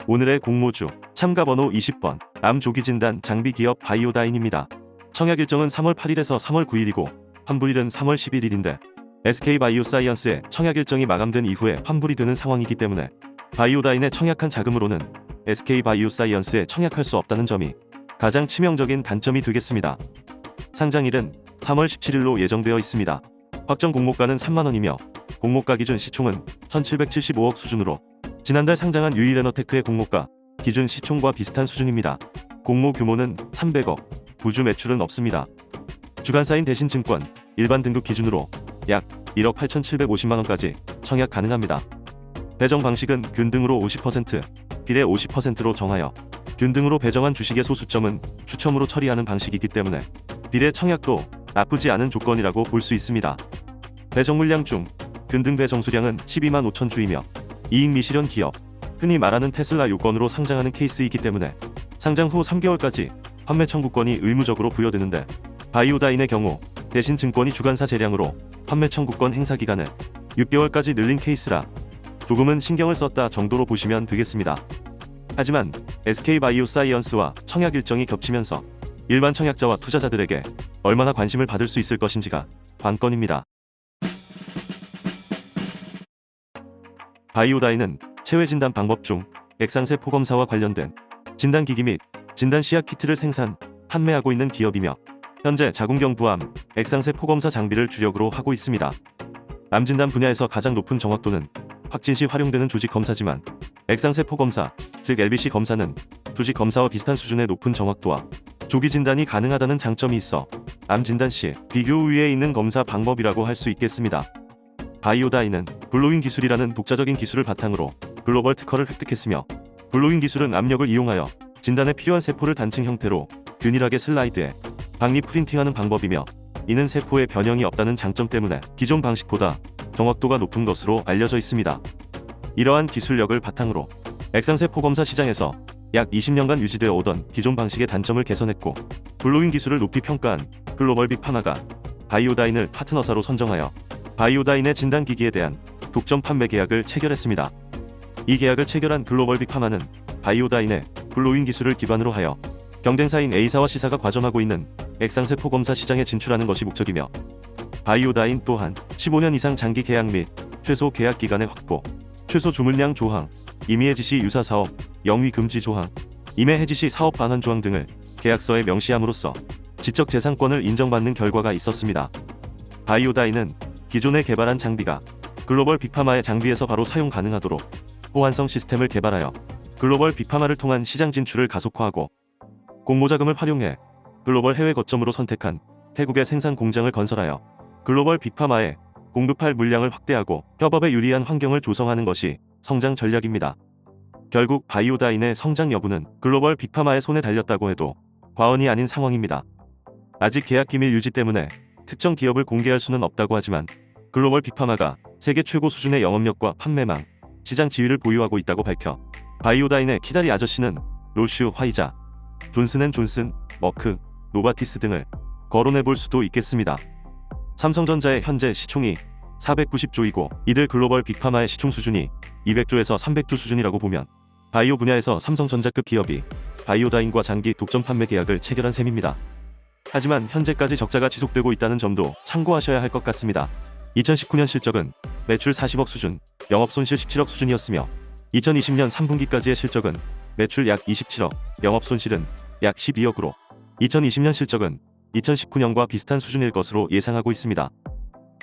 오늘의 공모주 참가번호 20번 암조기진단 장비기업 바이오다인입니다. 청약 일정은 3월 8일에서 3월 9일이고 환불일은 3월 11일인데 SK바이오사이언스의 청약 일정이 마감된 이후에 환불이 되는 상황이기 때문에 바이오다인에 청약한 자금으로는 SK바이오사이언스에 청약할 수 없다는 점이 가장 치명적인 단점이 되겠습니다. 상장일은 3월 17일로 예정되어 있습니다. 확정 공모가는 3만원이며 공모가 기준 시총은 1775억 수준으로 지난달 상장한 유일에너테크의 공모가 기준 시총과 비슷한 수준입니다. 공모 규모는 300억, 부주 매출은 없습니다. 주간사인 대신증권 일반 등급 기준으로 약 1억 8,750만원까지 청약 가능합니다. 배정 방식은 균등으로 50%, 비례 50%로 정하여 균등으로 배정한 주식의 소수점은 추첨으로 처리하는 방식이기 때문에 비례 청약도 나쁘지 않은 조건이라고 볼 수 있습니다. 배정 물량 중 균등 배정 수량은 12만 5천 주이며 이익 미실현 기업, 흔히 말하는 테슬라 요건으로 상장하는 케이스이기 때문에 상장 후 3개월까지 판매 청구권이 의무적으로 부여되는데 바이오다인의 경우 대신 증권이 주간사 재량으로 판매 청구권 행사 기간을 6개월까지 늘린 케이스라 조금은 신경을 썼다 정도로 보시면 되겠습니다. 하지만 SK바이오사이언스와 청약 일정이 겹치면서 일반 청약자와 투자자들에게 얼마나 관심을 받을 수 있을 것인지가 관건입니다. 바이오다인은 체외 진단 방법 중 액상세포 검사와 관련된 진단기기 및 진단시약 키트를 생산, 판매하고 있는 기업이며 현재 자궁경부암, 액상세포 검사 장비를 주력으로 하고 있습니다. 암진단 분야에서 가장 높은 정확도는 확진 시 활용되는 조직 검사지만 액상세포 검사, 즉 LBC 검사는 조직 검사와 비슷한 수준의 높은 정확도와 조기 진단이 가능하다는 장점이 있어 암 진단 시 비교 우위에 있는 검사 방법이라고 할 수 있겠습니다. 바이오다인은 블로잉 기술이라는 독자적인 기술을 바탕으로 글로벌 특허를 획득했으며 블로잉 기술은 압력을 이용하여 진단에 필요한 세포를 단층 형태로 균일하게 슬라이드해 박리 프린팅하는 방법이며 이는 세포에 변형이 없다는 장점 때문에 기존 방식보다 정확도가 높은 것으로 알려져 있습니다. 이러한 기술력을 바탕으로 액상세포 검사 시장에서 약 20년간 유지되어 오던 기존 방식의 단점을 개선했고 블로잉 기술을 높이 평가한 글로벌 빅파마가 바이오다인을 파트너사로 선정하여 바이오다인의 진단기기에 대한 독점 판매 계약을 체결했습니다. 이 계약을 체결한 글로벌 빅파마는 바이오다인의 블로잉 기술을 기반으로 하여 경쟁사인 A사와 C사가 과점하고 있는 액상세포 검사 시장에 진출하는 것이 목적이며 바이오다인 또한 15년 이상 장기 계약 및 최소 계약 기간의 확보, 최소 주문량 조항, 임의 해지 시 유사 사업, 영위 금지 조항, 임의 해지 시 사업 반환 조항 등을 계약서에 명시함으로써 지적재산권을 인정받는 결과가 있었습니다. 바이오다인은 기존에 개발한 장비가 글로벌 빅파마의 장비에서 바로 사용 가능하도록 호환성 시스템을 개발하여 글로벌 빅파마를 통한 시장 진출을 가속화하고 공모자금을 활용해 글로벌 해외 거점으로 선택한 태국의 생산 공장을 건설하여 글로벌 빅파마에 공급할 물량을 확대하고 협업에 유리한 환경을 조성하는 것이 성장 전략입니다. 결국 바이오다인의 성장 여부는 글로벌 빅파마의 손에 달렸다고 해도 과언이 아닌 상황입니다. 아직 계약 기밀 유지 때문에 특정 기업을 공개할 수는 없다고 하지만 글로벌 빅파마가 세계 최고 수준의 영업력과 판매망, 시장 지위를 보유하고 있다고 밝혀 바이오다인의 키다리 아저씨는 로슈, 화이자, 존슨앤존슨, 머크, 노바티스 등을 거론해볼 수도 있겠습니다. 삼성전자의 현재 시총이 490조이고 이들 글로벌 빅파마의 시총 수준이 200조에서 300조 수준이라고 보면 바이오 분야에서 삼성전자급 기업이 바이오다인과 장기 독점 판매 계약을 체결한 셈입니다. 하지만 현재까지 적자가 지속되고 있다는 점도 참고하셔야 할 것 같습니다. 2019년 실적은 매출 40억 수준, 영업손실 17억 수준이었으며 2020년 3분기까지의 실적은 매출 약 27억, 영업손실은 약 12억으로 2020년 실적은 2019년과 비슷한 수준일 것으로 예상하고 있습니다.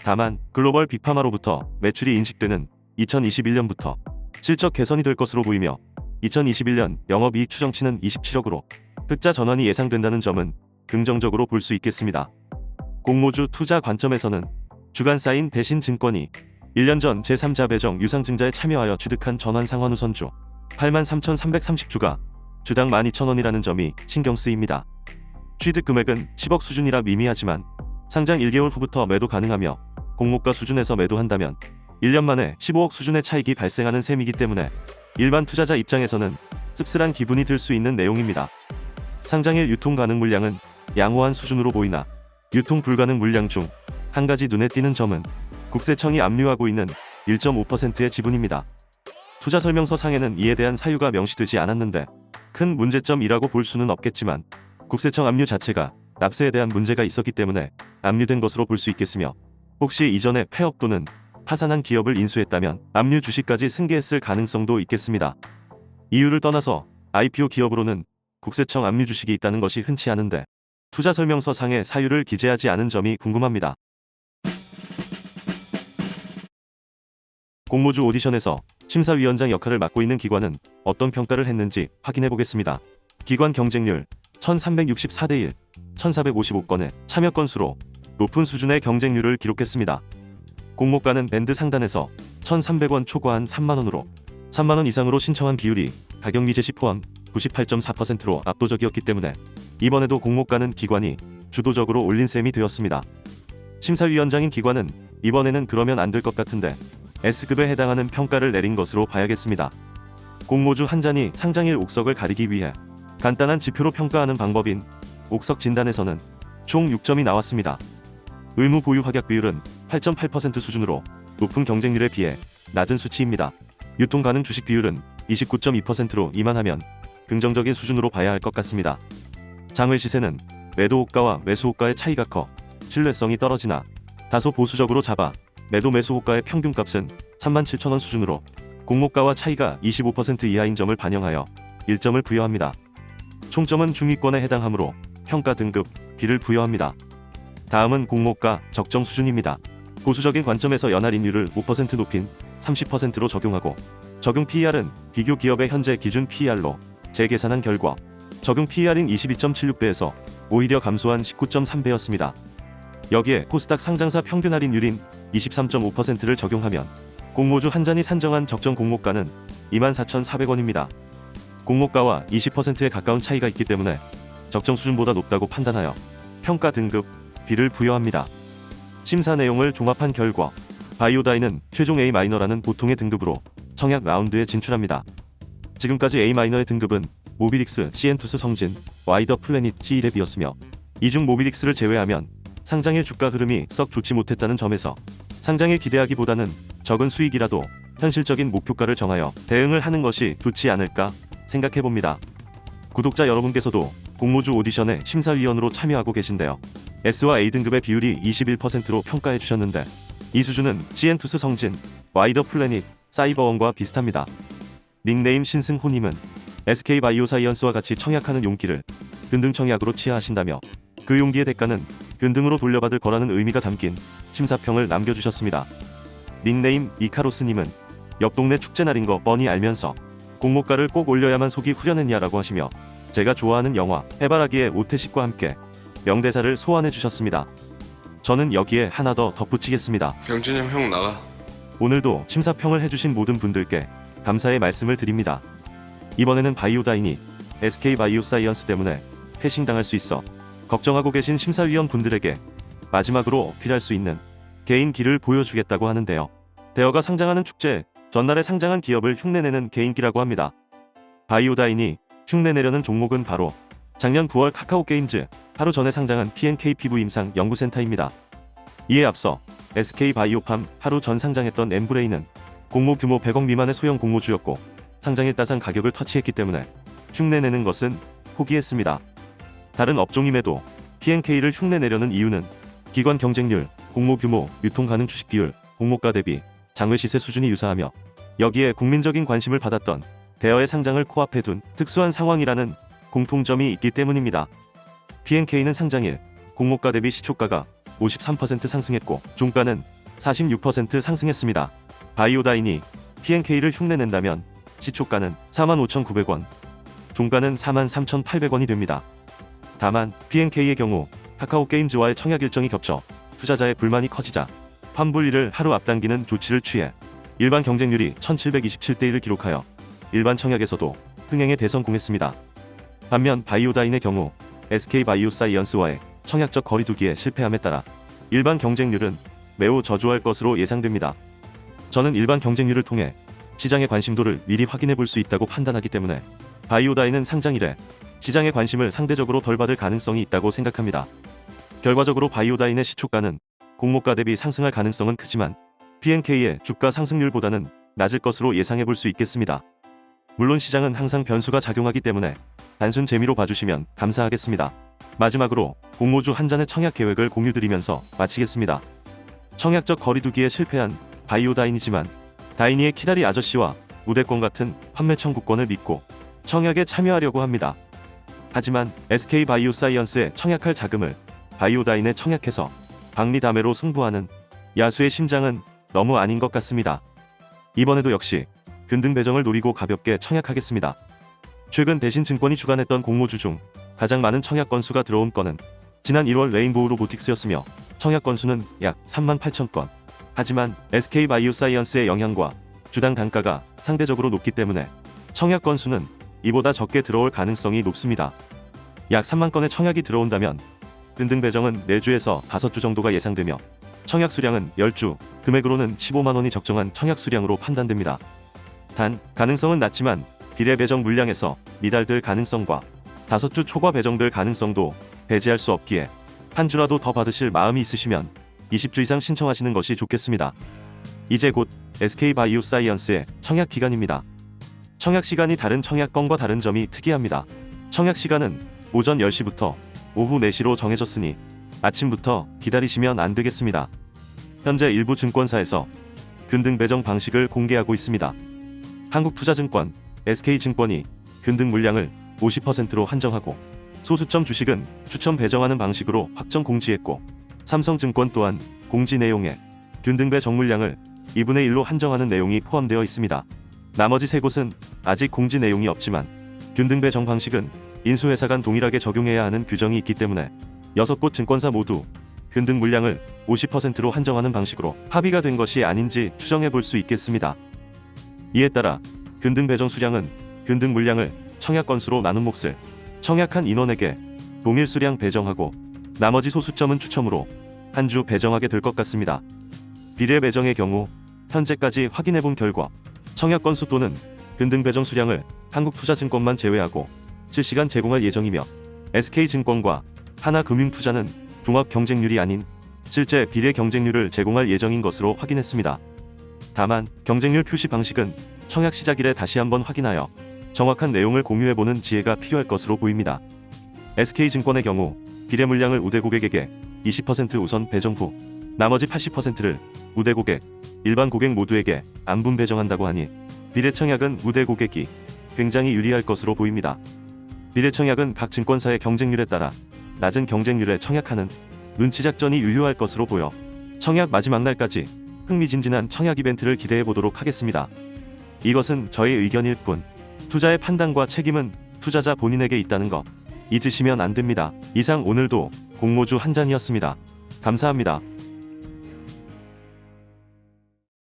다만 글로벌 빅파마로부터 매출이 인식되는 2021년부터 실적 개선이 될 것으로 보이며 2021년 영업이익 추정치는 27억으로 흑자 전환이 예상된다는 점은 긍정적으로 볼 수 있겠습니다. 공모주 투자 관점에서는 주간사인 대신증권이 1년 전 제3자 배정 유상증자에 참여하여 취득한 전환상환우선주 83,330주가 주당 12,000원이라는 점이 신경 쓰입니다. 취득 금액은 10억 수준이라 미미하지만 상장 1개월 후부터 매도 가능하며 공모가 수준에서 매도한다면 1년 만에 15억 수준의 차익이 발생하는 셈이기 때문에 일반 투자자 입장에서는 씁쓸한 기분이 들 수 있는 내용입니다. 상장일 유통 가능 물량은 양호한 수준으로 보이나 유통 불가능 물량 중 한 가지 눈에 띄는 점은 국세청이 압류하고 있는 1.5%의 지분입니다. 투자 설명서 상에는 이에 대한 사유가 명시되지 않았는데 큰 문제점이라고 볼 수는 없겠지만 국세청 압류 자체가 납세에 대한 문제가 있었기 때문에 압류된 것으로 볼 수 있겠으며, 혹시 이전에 폐업 또는 파산한 기업을 인수했다면 압류 주식까지 승계했을 가능성도 있겠습니다. 이유를 떠나서 IPO 기업으로는 국세청 압류 주식이 있다는 것이 흔치 않은데 투자 설명서 상에 사유를 기재하지 않은 점이 궁금합니다. 공모주 오디션에서 심사위원장 역할을 맡고 있는 기관은 어떤 평가를 했는지 확인해 보겠습니다. 기관 경쟁률 1364대 1, 1455건의 참여 건수로 높은 수준의 경쟁률을 기록했습니다. 공모가는 밴드 상단에서 1,300원 초과한 3만원으로 3만원 이상으로 신청한 비율이 가격미제시 포함 98.4%로 압도적이었기 때문에 이번에도 공모가는 기관이 주도적으로 올린 셈이 되었습니다. 심사위원장인 기관은 이번에는 그러면 안 될 것 같은데 S급에 해당하는 평가를 내린 것으로 봐야겠습니다. 공모주 한 잔이 상장일 옥석을 가리기 위해 간단한 지표로 평가하는 방법인 옥석 진단에서는 총 6점이 나왔습니다. 의무 보유 확약 비율은 8.8% 수준으로 높은 경쟁률에 비해 낮은 수치입니다. 유통 가능 주식 비율은 29.2%로 이만하면 긍정적인 수준으로 봐야 할 것 같습니다. 장외 시세는 매도 호가와 매수 호가의 차이가 커 신뢰성이 떨어지나 다소 보수적으로 잡아 매도 매수 호가의 평균값은 37,000원 수준으로 공모가와 차이가 25% 이하인 점을 반영하여 1점을 부여합니다. 총점은 중위권에 해당하므로 평가 등급 B를 부여합니다. 다음은 공모가 적정 수준입니다. 보수적인 관점에서 연할인율을 5% 높인 30%로 적용하고 적용 PER은 비교 기업의 현재 기준 PER로 재계산한 결과 적용 PER인 22.76배에서 오히려 감소한 19.3배였습니다. 여기에 코스닥 상장사 평균 할인율인 23.5%를 적용하면 공모주 한 잔이 산정한 적정 공모가는 24,400원입니다. 공모가와 20%에 가까운 차이가 있기 때문에 적정 수준보다 높다고 판단하여 평가 등급 B를 부여합니다. 심사 내용을 종합한 결과 바이오다이는 최종 A-라는 보통의 등급으로 청약 라운드에 진출합니다. 지금까지 A-의 등급은 모비릭스, 시엔투스 성진, 와이더 플래닛, G랩이었으며 이 중 모비릭스를 제외하면 상장일 주가 흐름이 썩 좋지 못했다는 점에서 상장일 기대하기보다는 적은 수익이라도 현실적인 목표가를 정하여 대응을 하는 것이 좋지 않을까 생각해봅니다. 구독자 여러분께서도 공모주 오디션에 심사위원으로 참여하고 계신데요. S와 A등급의 비율이 21%로 평가해 주셨는데 이 수준은 시엔투스 성진, 와이더 플래닛, 사이버원과 비슷합니다. 닉네임 신승호님은 SK바이오사이언스와 같이 청약하는 용기를 근등 청약으로 취하하신다며 그 용기의 대가는 근등으로 돌려받을 거라는 의미가 담긴 심사평을 남겨주셨습니다. 닉네임 이카로스님은 옆 동네 축제날인 거 뻔히 알면서 공모가를 꼭 올려야만 속이 후련했냐라고 하시며 제가 좋아하는 영화 해바라기의 오태식과 함께 명대사를 소환해 주셨습니다. 저는 여기에 하나 더 덧붙이겠습니다. 병준이 형 나가. 오늘도 심사평을 해주신 모든 분들께 감사의 말씀을 드립니다. 이번에는 바이오다인이 SK바이오사이언스 때문에 패싱당할 수 있어 걱정하고 계신 심사위원 분들에게 마지막으로 어필할 수 있는 개인기를 보여주겠다고 하는데요. 대여가 상장하는 축제 전날에 상장한 기업을 흉내내는 개인기라고 합니다. 바이오다인이 흉내내려는 종목은 바로 작년 9월 카카오게임즈 하루 전에 상장한 PNK 피부 임상 연구센터입니다. 이에 앞서 SK바이오팜 하루 전 상장했던 엠브레인은 공모 규모 100억 미만의 소형 공모주였고 상장일 따상 가격을 터치했기 때문에 흉내내는 것은 포기했습니다. 다른 업종임에도 PNK를 흉내내려는 이유는 기관 경쟁률, 공모 규모, 유통 가능 주식 비율, 공모가 대비 장외 시세 수준이 유사하며 여기에 국민적인 관심을 받았던 대여의 상장을 코앞에 둔 특수한 상황이라는 공통점이 있기 때문입니다. PNK는 상장일 공모가 대비 시초가가 53% 상승했고 종가는 46% 상승했습니다. 바이오다인이 PNK를 흉내낸다면 시초가는 45,900원, 종가는 43,800원이 됩니다. 다만 PNK의 경우 카카오게임즈와의 청약 일정이 겹쳐 투자자의 불만이 커지자 환불일을 하루 앞당기는 조치를 취해 일반 경쟁률이 1727대 1을 기록하여 일반 청약에서도 흥행에 대성공했습니다. 반면 바이오다인의 경우 SK바이오사이언스와의 청약적 거리두기에 실패함에 따라 일반 경쟁률은 매우 저조할 것으로 예상됩니다. 저는 일반 경쟁률을 통해 시장의 관심도를 미리 확인해 볼 수 있다고 판단하기 때문에 바이오다인은 상장일에 시장의 관심을 상대적으로 덜 받을 가능성이 있다고 생각합니다. 결과적으로 바이오다인의 시초가는 공모가 대비 상승할 가능성은 크지만 PNK의 주가 상승률보다는 낮을 것으로 예상해 볼 수 있겠습니다. 물론 시장은 항상 변수가 작용하기 때문에 단순 재미로 봐주시면 감사하겠습니다. 마지막으로 공모주 한 잔의 청약 계획을 공유드리면서 마치겠습니다. 청약적 거리두기에 실패한 바이오다인이지만 다이니의 키다리 아저씨와 우대권 같은 판매 청구권을 믿고 청약에 참여하려고 합니다. 하지만 SK바이오사이언스에 청약할 자금을 바이오다인에 청약해서 박리다매로 승부하는 야수의 심장은 너무 아닌 것 같습니다. 이번에도 역시 근등 배정을 노리고 가볍게 청약하겠습니다. 최근 대신증권이 주관했던 공모주 중 가장 많은 청약 건수가 들어온 건은 지난 1월 레인보우 로보틱스였으며 청약 건수는 약 38,000건. 하지만 SK바이오사이언스의 영향과 주당 단가가 상대적으로 높기 때문에 청약 건수는 이보다 적게 들어올 가능성이 높습니다. 약 3만 건의 청약이 들어온다면 근등 배정은 4주에서 5주 정도가 예상되며 청약 수량은 10주, 금액으로는 15만 원이 적정한 청약 수량으로 판단됩니다. 단, 가능성은 낮지만 비례 배정 물량에서 미달될 가능성과 5주 초과 배정될 가능성도 배제할 수 없기에 한 주라도 더 받으실 마음이 있으시면 20주 이상 신청하시는 것이 좋겠습니다. 이제 곧 SK바이오사이언스의 청약 기간입니다. 청약 시간이 다른 청약건과 다른 점이 특이합니다. 청약 시간은 오전 10시부터 오후 4시로 정해졌으니 아침부터 기다리시면 안 되겠습니다. 현재 일부 증권사에서 근등 배정 방식을 공개하고 있습니다. 한국투자증권, SK증권이 근등 물량을 50%로 한정하고 소수점 주식은 추첨 배정하는 방식으로 확정 공지했고 삼성증권 또한 공지 내용에 근등 배정 물량을 2분의 1로 한정하는 내용이 포함되어 있습니다. 나머지 3곳은 아직 공지 내용이 없지만 근등 배정 방식은 인수회사 간 동일하게 적용해야 하는 규정이 있기 때문에 6곳 증권사 모두 근등 물량을 50%로 한정하는 방식으로 합의가 된 것이 아닌지 추정해 볼 수 있겠습니다. 이에 따라 근등 배정 수량은 근등 물량을 청약 건수로 나눈 몫을 청약한 인원에게 동일 수량 배정하고 나머지 소수점은 추첨으로 한 주 배정하게 될 것 같습니다. 비례 배정의 경우 현재까지 확인해 본 결과 청약 건수 또는 근등 배정 수량을 한국투자증권만 제외하고 실시간 제공할 예정이며 SK증권과 하나금융투자는 종합 경쟁률이 아닌 실제 비례 경쟁률을 제공할 예정인 것으로 확인했습니다. 다만 경쟁률 표시 방식은 청약 시작일에 다시 한번 확인하여 정확한 내용을 공유해보는 지혜가 필요할 것으로 보입니다. SK증권의 경우 비례 물량을 우대 고객에게 20% 우선 배정 후 나머지 80%를 우대 고객, 일반 고객 모두에게 안분 배정한다고 하니 비례 청약은 우대 고객이 굉장히 유리할 것으로 보입니다. 비례 청약은 각 증권사의 경쟁률에 따라 낮은 경쟁률에 청약하는 눈치 작전이 유효할 것으로 보여 청약 마지막 날까지 흥미진진한 청약 이벤트를 기대해 보도록 하겠습니다. 이것은 저의 의견일 뿐 투자의 판단과 책임은 투자자 본인에게 있다는 것 잊으시면 안 됩니다. 이상 오늘도 공모주 한 잔이었습니다. 감사합니다.